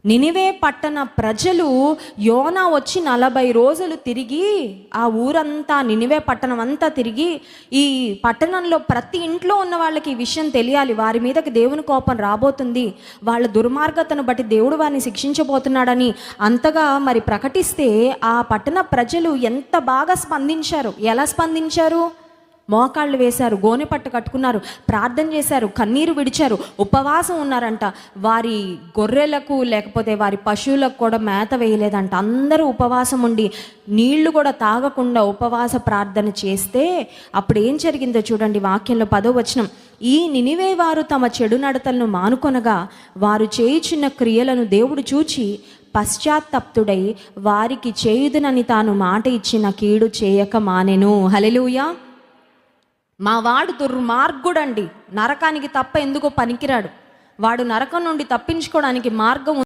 నినివే పట్టణ ప్రజలు యోనా వచ్చి 40 రోజులు తిరిగి ఆ ఊరంతా, నినివే పట్టణం అంతా తిరిగి, ఈ పట్టణంలో ప్రతి ఇంట్లో ఉన్న వాళ్ళకి ఈ విషయం తెలియాలి, వారి మీదకి దేవుని కోపం రాబోతుంది, వాళ్ళ దుర్మార్గతను బట్టి దేవుడు వారిని శిక్షించబోతున్నాడని అంతగా మరి ప్రకటిస్తే ఆ పట్టణ ప్రజలు ఎంత బాగా స్పందించారు. ఎలా స్పందించారు? మోకాళ్ళు వేశారు, గోనె పట్టు కట్టుకున్నారు, ప్రార్థన చేశారు, కన్నీరు విడిచారు, ఉపవాసం ఉన్నారంట. వారి గొర్రెలకు లేకపోతే వారి పశువులకు కూడా మేత వేయలేదంట. అందరూ ఉపవాసం ఉండి నీళ్లు కూడా తాగకుండా ఉపవాస ప్రార్థన చేస్తే అప్పుడు ఏం జరిగిందో చూడండి వాక్యంలో 10వ వచనం. ఈ నినివే వారు తమ చెడు నడతలను మానుకొనగా వారు చేయుచున్న క్రియలను దేవుడు చూచి పశ్చాత్తప్తుడై వారికి చేయుదునని తాను మాట ఇచ్చిన కీడు చేయక మానెను. హల్లెలూయా. మా వాడు దుర్మార్గుడండి, నరకానికి తప్ప ఎందుకో పనికిరాడు, వాడు నరకం నుండి తప్పించుకోవడానికి మార్గం